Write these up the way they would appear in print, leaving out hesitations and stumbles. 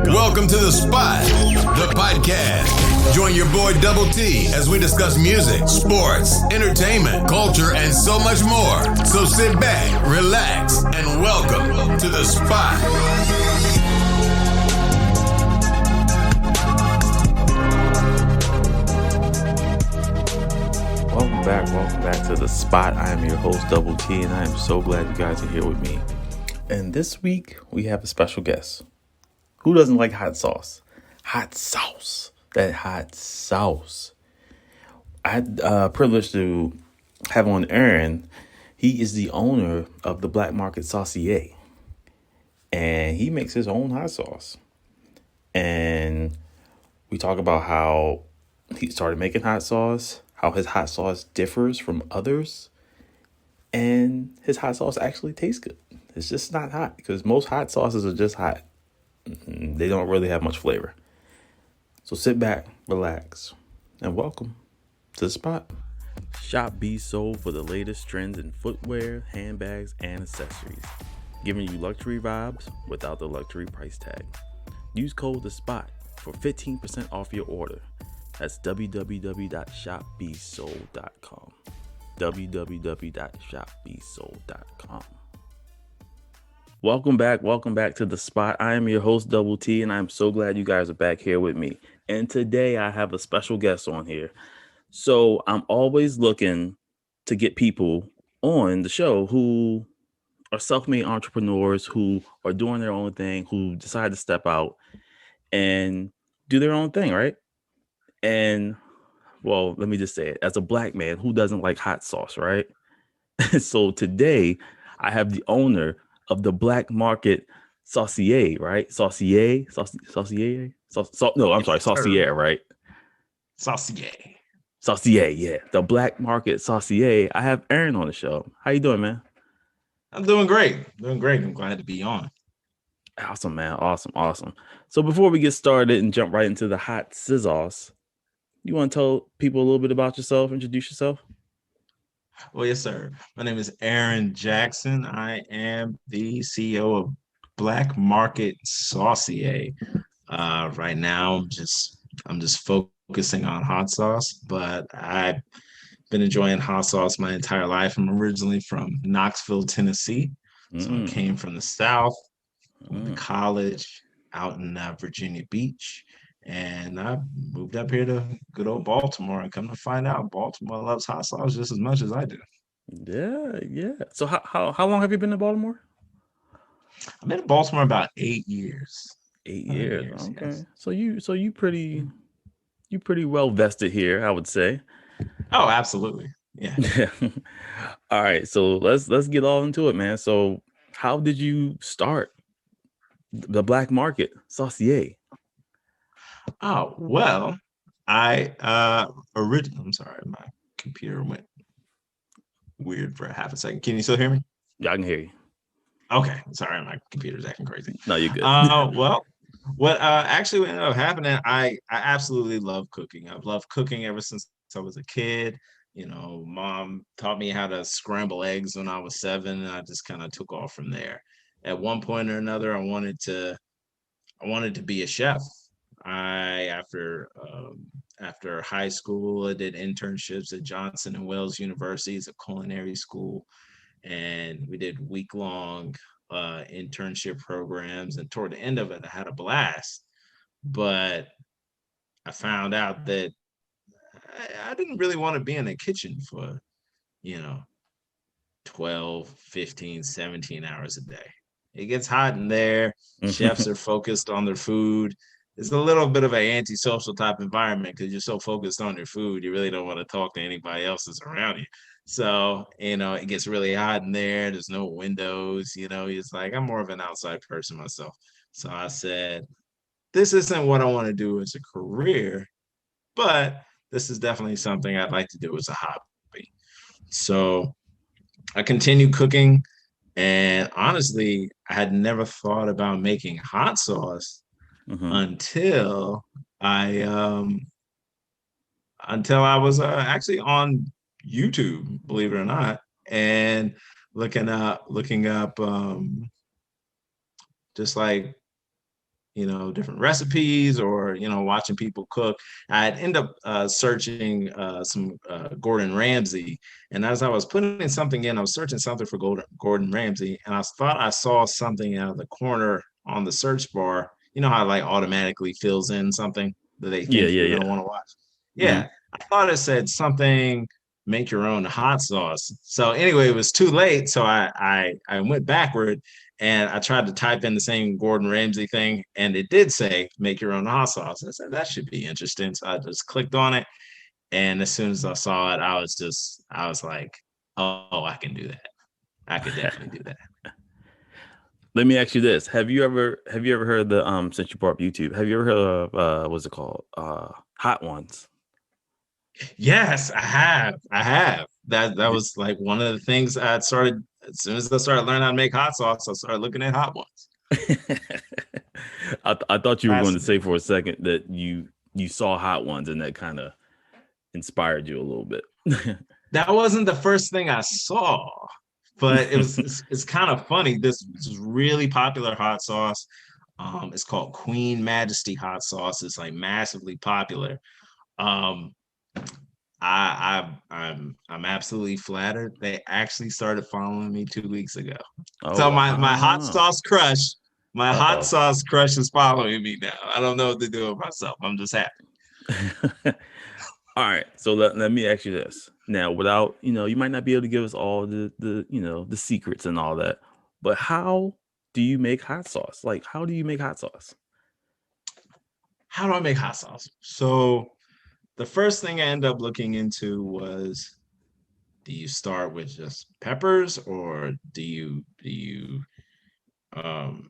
Welcome to The Spot, the podcast. Join your boy Double T as we discuss music, sports, entertainment, culture, and so much more. So sit back, relax, and welcome to The Spot. Welcome back to The Spot. I am your host, Double T, and I am so glad you guys are here with me. And this week, we have a special guest. Who doesn't like hot sauce? Hot sauce. That hot sauce. I had privilege to have on Aaron. He is the owner of the Black Market Saucier. And he makes his own hot sauce. And we talk about how he started making hot sauce, how his hot sauce differs from others, and his hot sauce actually tastes good. It's just not hot because most hot sauces are just hot. They don't really have much flavor. So sit back, relax, and welcome to The Spot. Shop B Sold for the latest trends in footwear, handbags, and accessories, giving you luxury vibes without the luxury price tag. Use code The Spot for 15% off your order. That's www.shopbsold.com. www.shopbsold.com. Welcome back to The Spot. I am your host, Double T, and I'm so glad you guys are back here with me. And today I have a special guest on here. So I'm always looking to get people on the show who are self-made entrepreneurs, who are doing their own thing, who decide to step out and do their own thing, right? And, well, let me just say it. As a black man, who doesn't like hot sauce, right? So today I have the owner of the Black Market Saucier, right? Saucier, right? Saucier, yeah. The Black Market Saucier. I have Aaron on the show. How you doing, man? I'm doing great. I'm glad to be on. Awesome, man. Awesome. So before we get started and jump right into the hot sizzles, you want to tell people a little bit about yourself, introduce yourself? Well, yes, sir. My name is Aaron Jackson. I am the CEO of Black Market Saucier. Right now, I'm just focusing on hot sauce, but I've been enjoying hot sauce my entire life. I'm originally from Knoxville, Tennessee, so I came from the South, went to college out in Virginia Beach. And I moved up here to good old Baltimore, and come to find out, Baltimore loves hot sauce just as much as I do. Yeah. So how long have you been in Baltimore? I've been in Baltimore about 8 years. 8 years. Okay. Yes. So you pretty well vested here, I would say. Oh, absolutely. Yeah. All right. So let's get all into it, man. So how did you start the Black Market Saucier? Oh, well, I'm sorry, my computer went weird for half a second. Can you still hear me? Yeah, I can hear you. Okay, sorry, my computer's acting crazy. No, you're good. Well, what actually ended up happening, I absolutely love cooking. I've loved cooking ever since I was a kid. You know, mom taught me how to scramble eggs when I was 7, and I just kind of took off from there. At one point or another, I wanted to be a chef. After high school, I did internships at Johnson and Wales University as a culinary school, and we did week-long internship programs. And toward the end of it, I had a blast, but I found out that I didn't really want to be in the kitchen for 12, 15, 17 hours a day. It gets hot in there. Chefs are focused on their food. It's a little bit of an antisocial type environment because you're so focused on your food, you really don't want to talk to anybody else that's around you. So, it gets really hot in there. There's no windows, it's like I'm more of an outside person myself. So I said, this isn't what I want to do as a career, but this is definitely something I'd like to do as a hobby. So I continued cooking, and honestly, I had never thought about making hot sauce until I was actually on YouTube, believe it or not, and looking up just like different recipes or, watching people cook, I'd end up searching some Gordon Ramsay. And as I was putting something in, I was searching something for Gordon Ramsay, and I thought I saw something out of the corner on the search bar. You know how it like automatically fills in something that they Yeah, think yeah, you're going yeah. to want to watch? Hmm. Yeah. I thought it said something make your own hot sauce. So anyway, it was too late. So I went backward and I tried to type in the same Gordon Ramsay thing, and it did say make your own hot sauce. I said that should be interesting. So I just clicked on it. And as soon as I saw it, I was like, oh, I can do that. I could definitely do that. Let me ask you this: Have you ever heard the since you brought up YouTube? Have you ever heard of what's it called? Hot Ones. Yes, I have. I have. That was like one of the things I started as soon as I started learning how to make hot sauce. I started looking at hot ones. I thought you were going to say Fascinating. for a second that you saw Hot Ones and that kind of inspired you a little bit. That wasn't the first thing I saw, but it's kind of funny. This is really popular hot sauce. It's called Queen Majesty hot sauce. It's like massively popular. Um, I'm absolutely flattered. They actually started following me 2 weeks ago. Oh So my hot wow. sauce crush, my hot Uh-oh. sauce crush is following me now. I don't know what to do with myself. I'm just happy. All right. So let me ask you this. Now, without, you might not be able to give us all the secrets and all that, but how do you make hot sauce? Like, how do you make hot sauce? How do I make hot sauce? So the first thing I end up looking into was, do you start with just peppers, or do you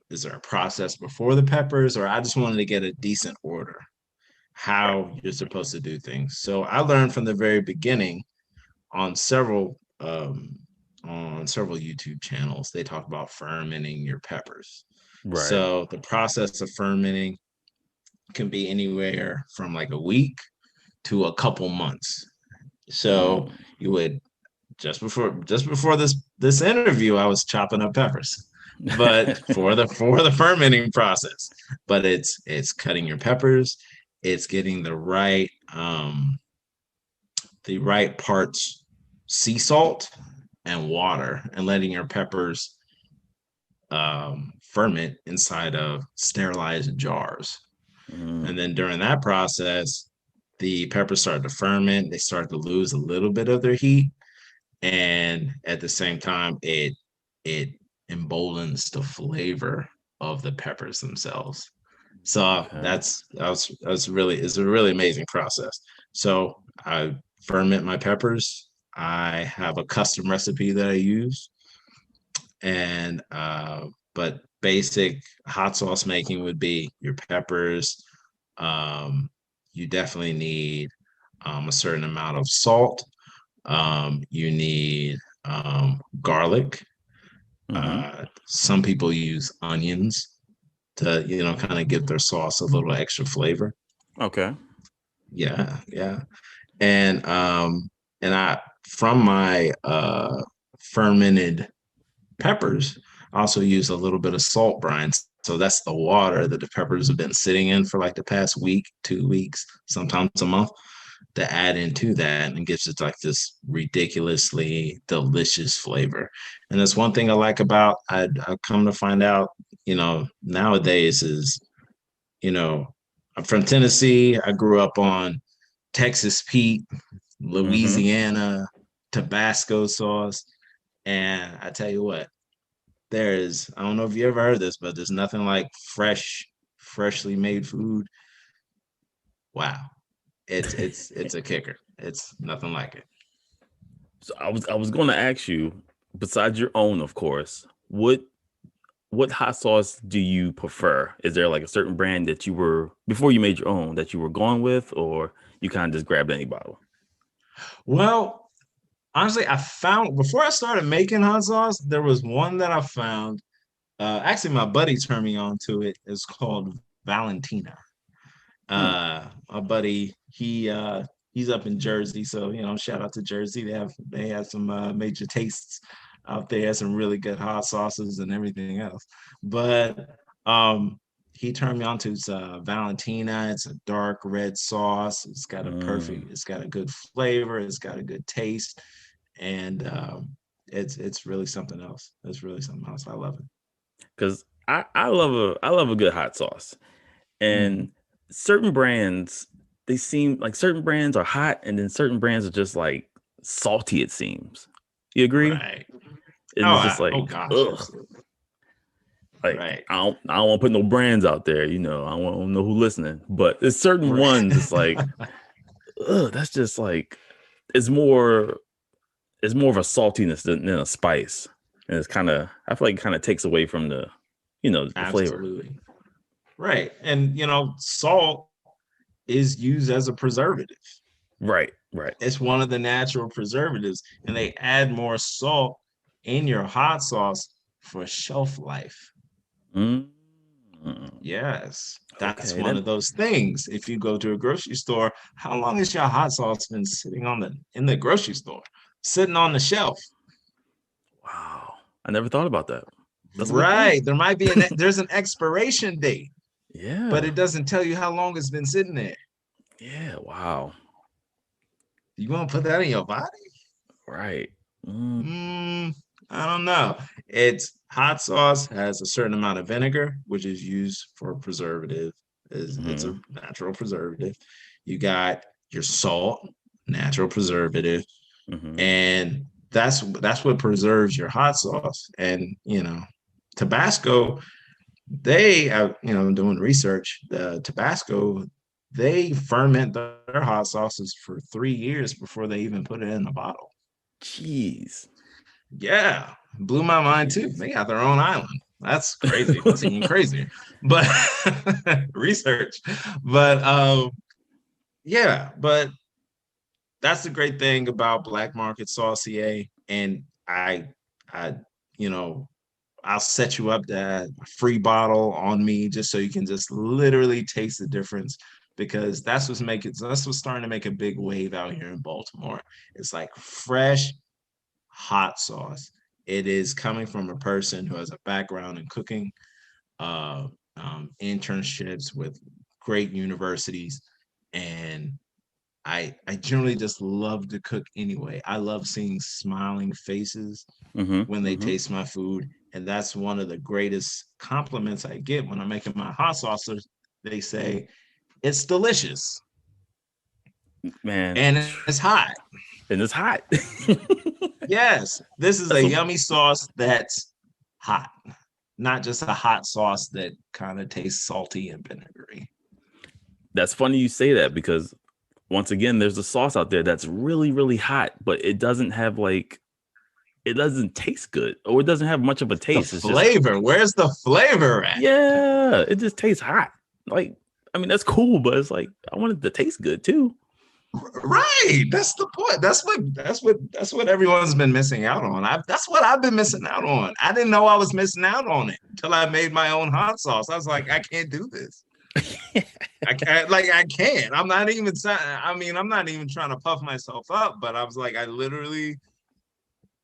is there a process before the peppers, or I just wanted to get a decent order Right. how you're supposed to do things. So I learned from the very beginning on several YouTube channels. They talk about fermenting your peppers. Right. So the process of fermenting can be anywhere from like a week to a couple months. So Mm, you would just before this interview, I was chopping up peppers, but for the fermenting process. But it's cutting your peppers, it's getting the right parts sea salt and water, and letting your peppers ferment inside of sterilized jars. And mm, then during that process, the peppers start to ferment. They start to lose a little bit of their heat, and at the same time, it emboldens the flavor of the peppers themselves. So okay. that's really it's a really amazing process. So I ferment my peppers. I have a custom recipe that I use, and but basic hot sauce making would be your peppers. Um, you definitely need a certain amount of salt. You need garlic. Mm-hmm. Some people use onions to, kind of give their sauce a little extra flavor. Okay. Yeah, yeah. And I from my fermented peppers, I also use a little bit of salt brine. So that's the water that the peppers have been sitting in for like the past week, 2 weeks, sometimes a month, to add into that, and gives it like this ridiculously delicious flavor. And that's one thing I like about I come to find out, nowadays is, you know, I'm from Tennessee. I grew up on Texas Pete, Mm-hmm. Louisiana, Tabasco sauce. And I tell you what, I don't know if you ever heard this, but there's nothing like freshly made food. Wow. It's a kicker. It's nothing like it. So I was going to ask you, besides your own, of course, what hot sauce do you prefer? Is there like a certain brand that you were before you made your own that you were going with, or you kind of just grabbed any bottle? Well, honestly, I found before I started making hot sauce, there was one that I found. Actually, my buddy turned me on to it. It's called Valentina. Hmm. My buddy, he's up in Jersey, so shout out to Jersey. They have some major tastes out there, some really good hot sauces and everything else. But um, he turned me on to Valentina. It's a dark red sauce. It's got it's got a good flavor. It's got a good taste, and it's really something else. It's really something else. I love it. Because I love a good hot sauce, and certain brands, they seem like certain brands are hot, and then certain brands are just like salty. It seems. You agree? Right. And it's just like, gosh, ugh. absolutely. Like Right. I don't want to put no brands out there. I don't know who's listening, but there's certain ones. It's like, ugh, that's just like it's more of a saltiness than a spice, and it's kind of I feel like it kind of takes away from the the flavor. Absolutely. Right. And salt is used as a preservative. Right. It's one of the natural preservatives, and they add more salt in your hot sauce for shelf life. Yes, that's Okay, one of those things. If you go to a grocery store, how long has your hot sauce been sitting in the grocery store, sitting on the shelf? Wow, I never thought about that. That's right. There might be there's an expiration date. Yeah, but it doesn't tell you how long it's been sitting there. Yeah. Wow. You want to put that in your body? Right. I don't know. It's hot sauce has a certain amount of vinegar, which is used for preservative. It's a natural preservative. You got your salt, natural preservative, and that's what preserves your hot sauce. And Tabasco, they doing research. The Tabasco, they ferment their hot sauces for 3 years before they even put it in the bottle. Jeez. Yeah, blew my mind too. They got their own island. That's crazy. That's even crazier. But research. But yeah, but that's the great thing about Black Market Saucier. And I'll set you up that free bottle on me just so you can just literally taste the difference, because that's what's starting to make a big wave out here in Baltimore. It's like fresh hot sauce. It is coming from a person who has a background in cooking, internships with great universities, and I generally just love to cook anyway. I love seeing smiling faces when they taste my food, and that's one of the greatest compliments I get when I'm making my hot sauce. They say it's delicious, man, and it's hot. And it's hot. Yes, this is a yummy sauce that's hot, not just a hot sauce that kind of tastes salty and vinegary. That's funny you say that, because once again, there's a sauce out there that's really, really hot, but it doesn't have it doesn't taste good, or it doesn't have much of a taste. The flavor, where's the flavor at? Yeah, it just tastes hot. That's cool, but it's like I want it to taste good too. Right, that's the point. That's what everyone's been missing out on. That's what I've been missing out on. I didn't know I was missing out on it until I made my own hot sauce. I was like, I can't do this. I can't. I'm not even trying to puff myself up, but I was like, I literally,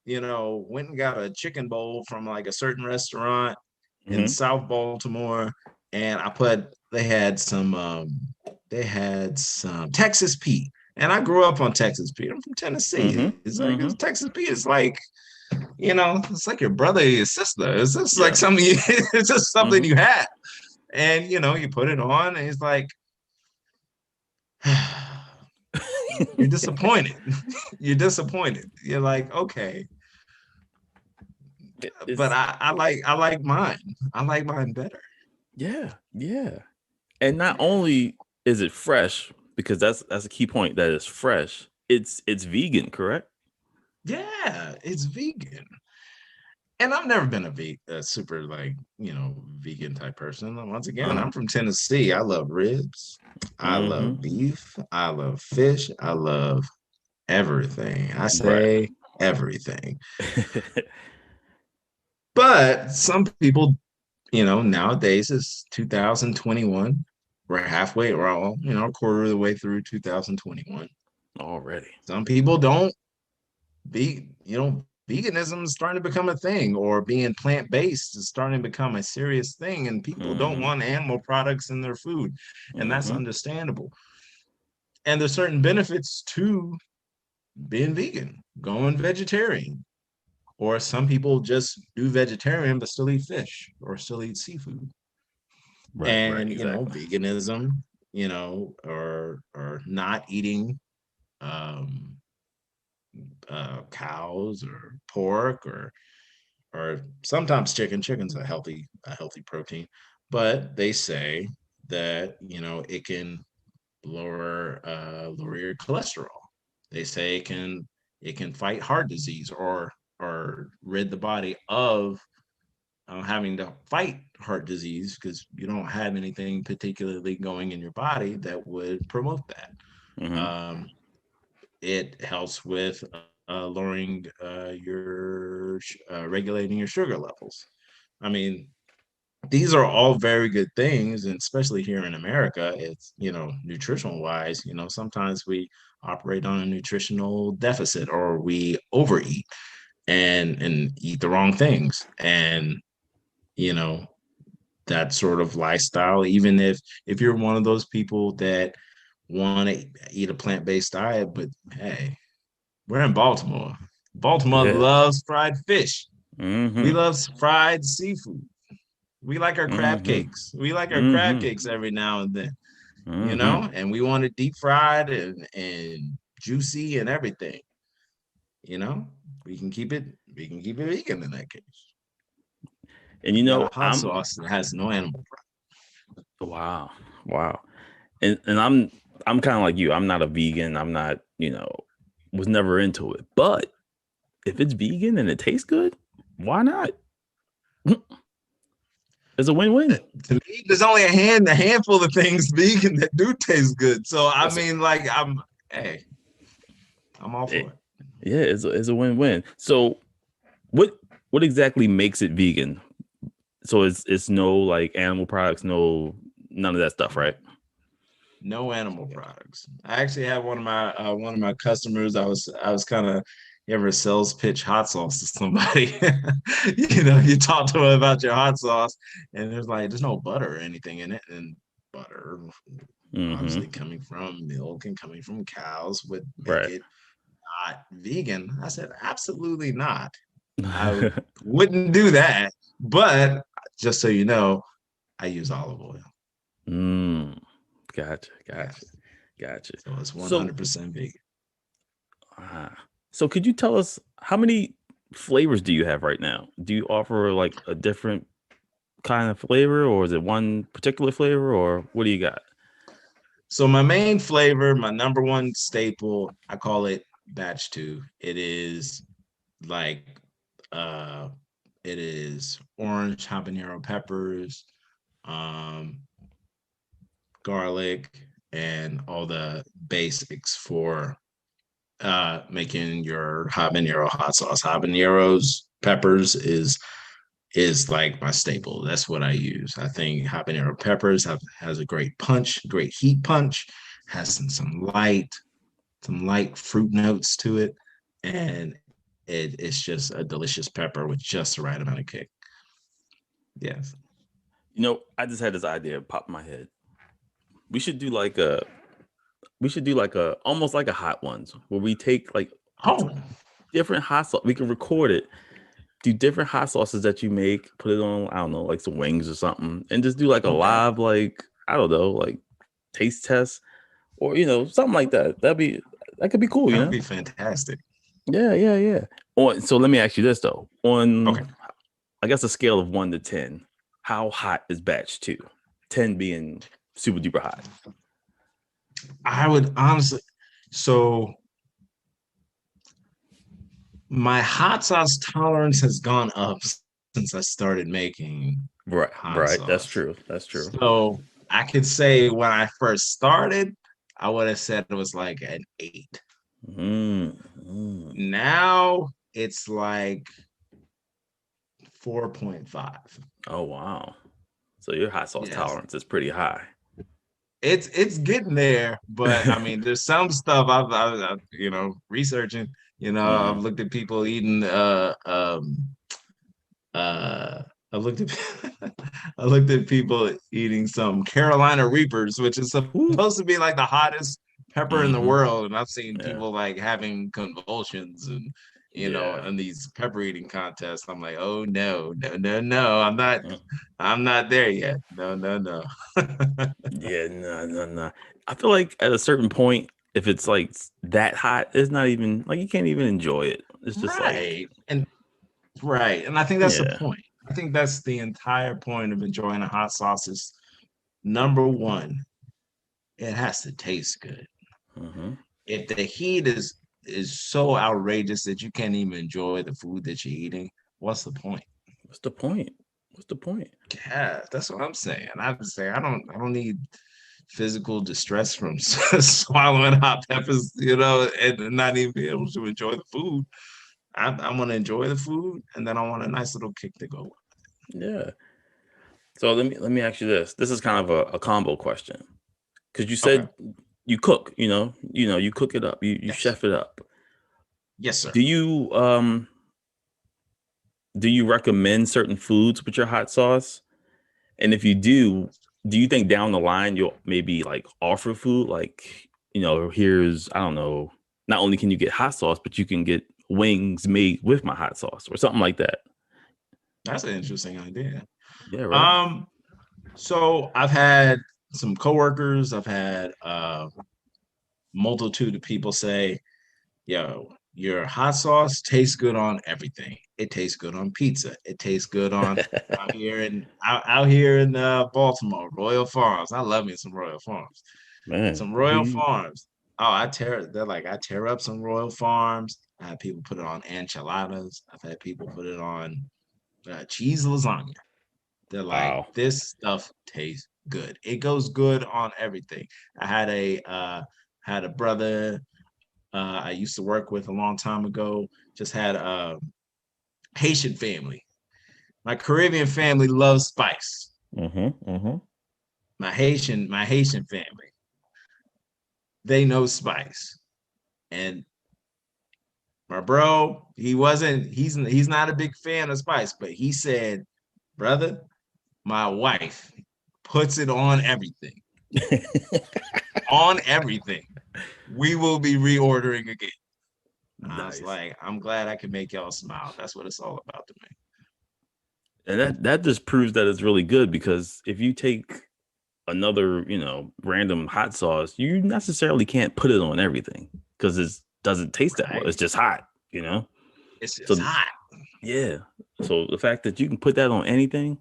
went and got a chicken bowl from like a certain restaurant in South Baltimore, and they had some Texas Pete. And I grew up on Texas Pete. I'm from Tennessee. It's like it's Texas Pete. It's like, it's like your brother or your sister. It's just like something. It's just something you had, and you put it on, and it's like you're disappointed. You're disappointed. You're like, okay, but I like mine. I like mine better. Yeah. And not only is it fresh, because that's a key point, that it's fresh. It's vegan, correct? Yeah, it's vegan. And I've never been a super vegan type person. Once again, I'm from Tennessee. I love ribs. I love beef. I love fish. I love everything. I say everything. But some people, nowadays it's 2021. We're halfway, we're all, a quarter of the way through 2021 already. Some people don't veganism is starting to become a thing, or being plant-based is starting to become a serious thing, and people don't want animal products in their food, and that's understandable. And there's certain benefits to being vegan, going vegetarian, or some people just do vegetarian but still eat fish or still eat seafood. Right, And exactly. veganism, or not eating um cows or pork, or sometimes chicken. Chicken's a healthy protein, but they say that it can lower your cholesterol. They say it can fight heart disease, or rid the body of having to fight heart disease, because you don't have anything particularly going in your body that would promote that. Mm-hmm. Um, it helps with lowering your regulating your sugar levels. I mean, these are all very good things, and especially here in America, it's nutritional wise, sometimes we operate on a nutritional deficit, or we overeat and eat the wrong things. And you know that sort of lifestyle, even if you're one of those people that want to eat a plant-based diet, but hey, we're in Baltimore. Baltimore Yeah. loves fried fish. We Mm-hmm. love fried seafood. We like our crab Mm-hmm. cakes. We like our crab Mm-hmm. cakes every now and then, Mm-hmm. and we want it deep fried and juicy and everything. You know, we can keep it vegan in that case. And We got a hot I'm sauce that has no animal wow. Wow. And I'm kind of like you. I'm not a vegan. I'm not, was never into it. But if it's vegan and it tastes good, why not? It's a win-win. to me, there's only a handful of things vegan that do taste good. So I That's mean, like, hey, I'm all for it. it. Yeah, it's a win-win. So what what exactly makes it vegan? So it's no like animal products, no none of that stuff, right? No animal products. I actually had one of my customers. I was kind of, you ever sales pitch hot sauce to somebody? You talk to them about your hot sauce, and there's no butter or anything in it, and butter, Mm-hmm. obviously coming from milk and coming from cows, would make Right. it not vegan. I said, absolutely not. I wouldn't do that. But just so you know, I use olive oil. mm, gotcha, gotcha, Yes. gotcha. So it's So 100% vegan. uh, so could you tell us how many flavors do you have right now? Do you offer like a different kind of flavor, or is it one particular flavor, or what do you got? So my main flavor, my number one staple, I call it batch two. It is like uh it is orange habanero peppers, um, garlic, and all the basics for making your habanero hot sauce. Habaneros peppers is like my staple. That's what I use. I think habanero peppers has a great punch, great heat punch, has some light fruit notes to it, and it's just a delicious pepper with just the right amount of kick. Yes. I just had this idea pop in my head. We should do like a almost like a hot ones where we take like Oh, different hot sauce. We can record it, do different hot sauces that you make, put it on, I don't know, like some wings or something, and just do like a okay. live, like, I don't know, like taste test or, something like that. That could be cool, That would be fantastic. Yeah, yeah, yeah. So let me ask you this though. On, Okay. I guess, a scale of 1 to 10, how hot is batch two? 10 being super duper hot. I would honestly, so my hot sauce tolerance has gone up since I started making Right, hot right. That's sauce. true. That's true. So I could say when I first started, I would have said it was like an 8. Mm, mm. Now it's like 4.5. Oh wow. So your hot sauce Yes. tolerance is pretty high. It's getting there, but I mean, there's some stuff I've researching. I've looked at people eating I looked at I looked at people eating some Carolina Reapers, which is Ooh. supposed to be like the hottest pepper in the Mm-hmm. world, and I've seen Yeah. people like having convulsions and Yeah. in these pepper eating contests. I'm like, oh no, no, no, no, Mm. I'm not there yet. No, no, no. Yeah, no, no, no. I feel like at a certain point, if it's like that hot, it's not even like you can't even enjoy it. It's just like, Right. And I think that's the yeah. point. I think that's the entire point of enjoying a hot sauce is number one, it has to taste good. Mm-hmm. If the heat is so outrageous that you can't even enjoy the food that you're eating, what's the point? What's the point? What's the point? Yeah, that's what I'm saying. I'm saying I don't need physical distress from swallowing hot peppers, and not even be able to enjoy the food. I want to enjoy the food, and then I want a nice little kick to go. Yeah. So let me ask you this. This is kind of a combo question. Because you Okay. said you cook, you cook it up, you Yes. chef it up. Yes, sir. Do you recommend certain foods with your hot sauce? And if you do you think down the line you'll maybe like offer food like, here's, I don't know, not only can you get hot sauce, but you can get wings made with my hot sauce or something like that. That's an interesting idea. Yeah, right. Um, so I've had some coworkers, I've had multitude of people say, yo, your hot sauce tastes good on everything. It tastes good on pizza. It tastes good on out here in Baltimore, Royal Farms. I love me some Royal Farms. Man, Some who Royal you Farms. Oh, I tear up some Royal Farms. I had people put it on enchiladas. I've had people put it on cheese lasagna. They're like, wow. this stuff tastes good. It goes good on everything. I had a brother I used to work with a long time ago. Just had a Haitian family. My Caribbean family loves spice. Mm-hmm. Mm-hmm. My Haitian family, they know spice. And my bro, he's not a big fan of spice, but he said, brother, my wife puts it on everything. On everything. We will be reordering again. I was Nice. like, I'm glad I can make y'all smile. That's what it's all about to me. And that just proves that it's really good because if you take another, random hot sauce, you necessarily can't put it on everything because it doesn't taste that well. Right? It's just hot. It's just So hot. yeah. So the fact that you can put that on anything,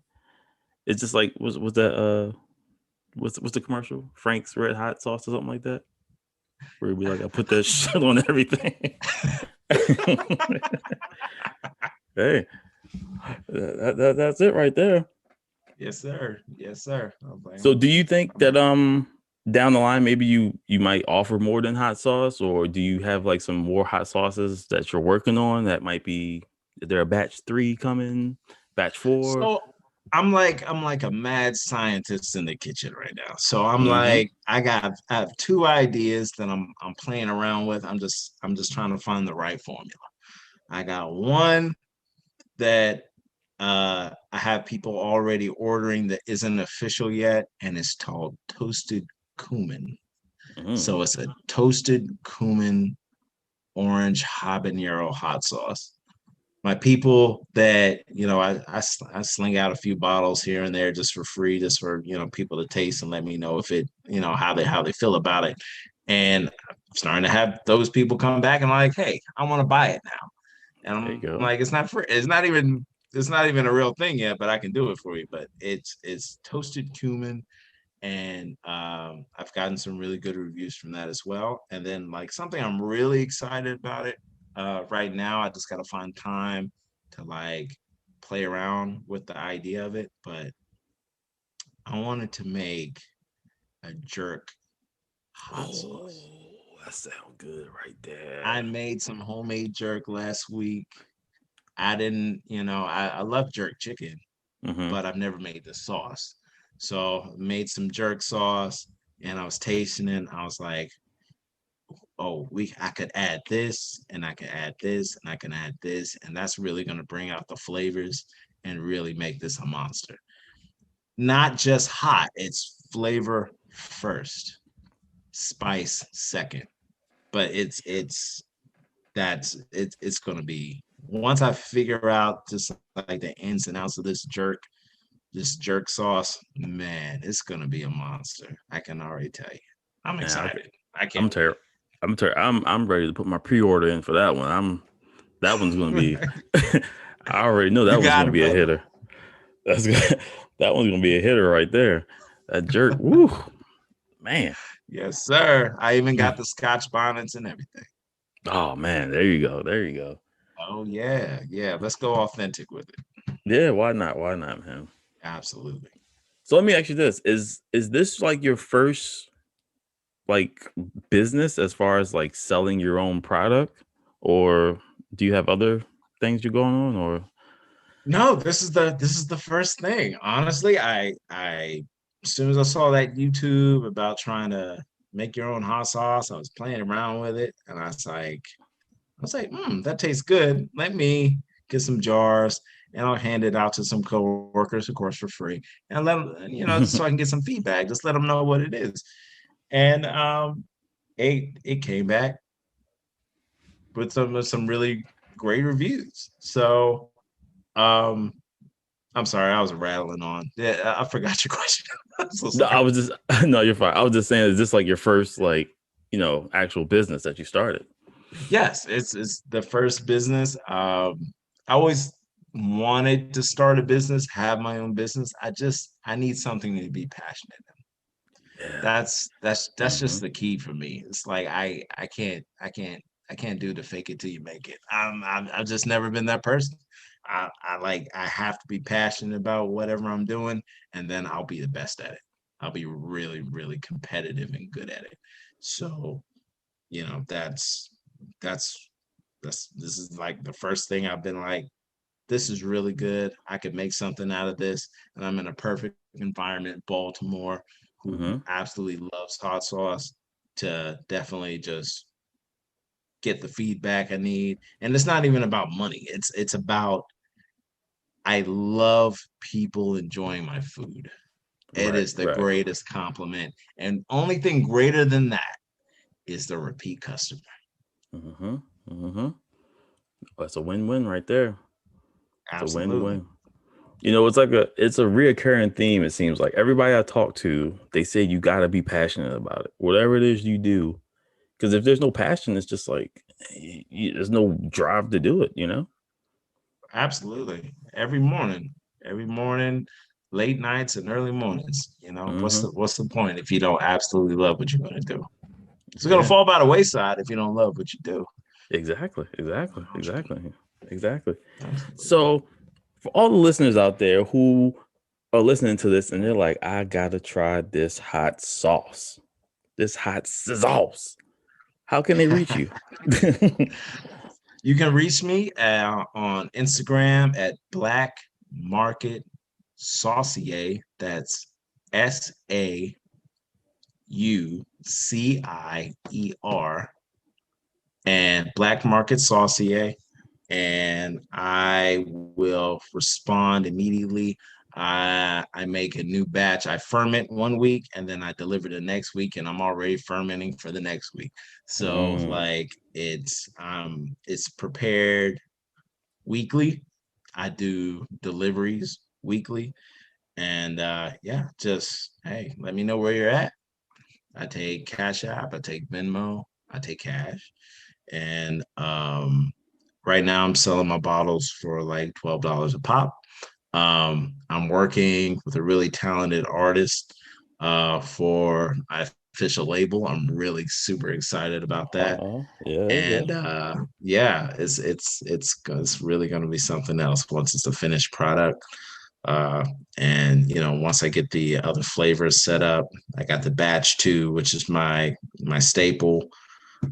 it's just like was that what's the commercial? Frank's Red Hot Sauce or something like that? Where it'd be like, I put that shit on everything. Hey, that's it right there. Yes, sir. Yes, sir. I was like, So do you think I'm that down the line maybe you might offer more than hot sauce, or do you have like some more hot sauces that you're working on that might be, is there a batch 3 coming, batch 4? so I'm like a mad scientist in the kitchen right now. So I'm Mm-hmm. like, I have two ideas that I'm playing around with. I'm just trying to find the right formula. I got one that I have people already ordering that isn't official yet, and it's called toasted cumin. Mm-hmm. So it's a toasted cumin orange habanero hot sauce. My people that I sling out a few bottles here and there just for free, just for people to taste and let me know if it how they feel about it. And I'm starting to have those people come back and like, hey, I want to buy it now. And There you I'm go. like, it's not even a real thing yet, but I can do it for you. But it's toasted cumin, and I've gotten some really good reviews from that as well. And then like something I'm really excited about it right now. I just got to find time to like play around with the idea of it, but I wanted to make a jerk hot Oh, sauce. that sounds good right there. I made some homemade jerk last week. I didn't, I love jerk chicken, Mm-hmm. but I've never made the sauce. So made some jerk sauce and I was tasting it. I was like, I could add this and I can add this and I can add this, and that's really going to bring out the flavors and really make this a monster. Not just hot, it's flavor first, spice second. But it's going to be, once I figure out just like the ins and outs of this jerk sauce, man, it's going to be a monster. I can already tell you. I'm excited. I can't. I'm terrible. I'm ready to put my pre-order in for that one. That one's gonna be. I already know that one's gonna be a hitter. That one's gonna be a hitter right there. That jerk, woo, man. Yes, sir. I even got the Scotch bonnets and everything. Oh man, there you go. Oh yeah. Let's go authentic with it. Yeah, why not, man? Absolutely. So let me ask you this: Is this like your first like business as far as like selling your own product, or do you have other things you're going on? Or no, this is the first thing. Honestly, I as soon as I saw that YouTube about trying to make your own hot sauce, I was playing around with it, and I was like, that tastes good. Let me get some jars and I'll hand it out to some coworkers, of course, for free, and let them, so I can get some feedback. Just let them know what it is. And it came back with some really great reviews. So I'm sorry, I was rattling on. Yeah, I forgot your question. So no, I was just no, you're fine. I was just saying, is this like your first like actual business that you started? Yes, it's the first business. I always wanted to start a business, have my own business. I need something to be passionate in. Yeah. That's just the key for me. It's like I can't do the fake it till you make it. I've just never been that person. I have to be passionate about whatever I'm doing, and then I'll be the best at it. I'll be really, really competitive and good at it. So, that's this is like the first thing I've been like, this is really good. I could make something out of this. And I'm in a perfect environment, Baltimore, who absolutely loves hot sauce, to definitely just get the feedback I need. And it's not even about money. It's about, I love people enjoying my food. It is the greatest compliment. And only thing greater than that is the repeat customer. That's a win-win right there. Absolutely. It's a win-win. It's a reoccurring theme. It seems like everybody I talk to, they say you got to be passionate about it, whatever it is you do. Because if there's no passion, it's just like there's no drive to do it. Absolutely. Every morning, late nights and early mornings. What's the point if you don't absolutely love what you're going to do? It's going to fall by the wayside if you don't love what you do. Exactly. So for all the listeners out there who are listening to this and they're like, I gotta try this hot sauce. How can they reach you? You can reach me on Instagram at Black Market Saucier. That's SAUCIER. And Black Market Saucier. And I will respond immediately. I make a new batch. I ferment one week and then I deliver the next week, and I'm already fermenting for the next week. So it's prepared weekly. I do deliveries weekly, and just hey, let me know where you're at. I take Cash App, I take Venmo, I take cash, and right now I'm selling my bottles for like $12 a pop. I'm working with a really talented artist for my official label. I'm really super excited about that. It's really going to be something else once it's a finished product. Once I get the other flavors set up, I got the batch 2, which is my staple.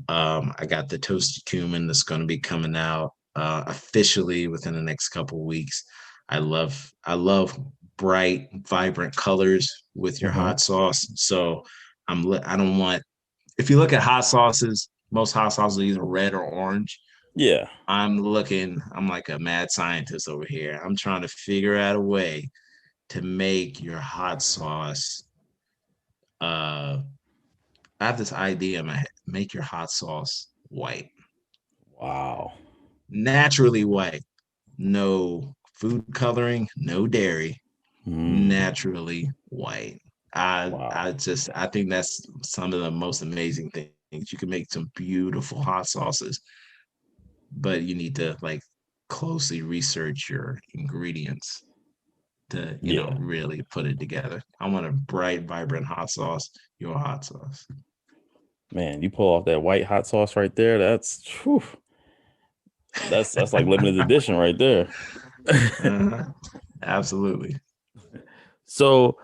I got the toasted cumin that's going to be coming out officially within the next couple of weeks. I love bright, vibrant colors with your hot sauce. So I don't want, if you look at hot sauces, most hot sauces are either red or orange. Yeah. I'm like a mad scientist over here. I'm trying to figure out a way to make your hot sauce. I have this idea in my head. Make your hot sauce white, Wow. naturally white. No food coloring, no dairy, Mm. naturally white. Wow. I think that's some of the most amazing things. You can make some beautiful hot sauces, but you need to like closely research your ingredients to, Yeah. really put it together. I want a bright, vibrant hot sauce, your hot sauce. Man, you pull off that white hot sauce right there. Whew, that's like limited edition right there. Uh-huh. Absolutely. So,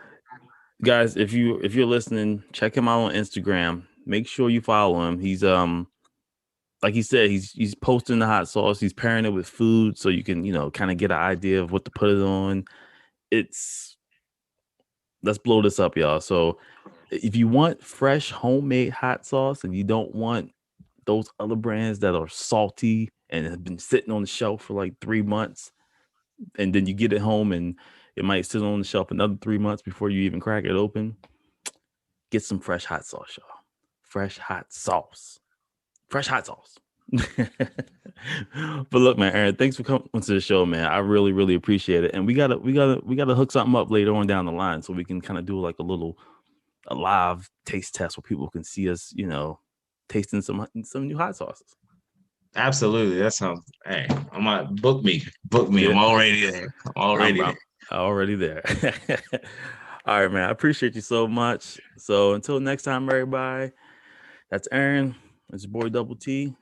guys, if you're listening, check him out on Instagram. Make sure you follow him. He's like he said, he's posting the hot sauce. He's pairing it with food so you can, kind of get an idea of what to put it on. Let's blow this up, y'all. So, if you want fresh homemade hot sauce and you don't want those other brands that are salty and have been sitting on the shelf for like 3 months, and then you get it home and it might sit on the shelf another 3 months before you even crack it open, get some fresh hot sauce, y'all. Fresh hot sauce. Fresh hot sauce. But look, man, Aaron, thanks for coming to the show, man. I really, really appreciate it. And we gotta hook something up later on down the line so we can kind of do like a live taste test where people can see us, tasting some new hot sauces. Absolutely. That sounds, hey, I'm on book me. Book me. Yeah, I'm already there. I'm already I'm there. already there. All right, man. I appreciate you so much. So until next time, everybody, that's Aaron. It's your boy Double T,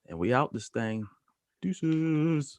and we out this thing. Deuces.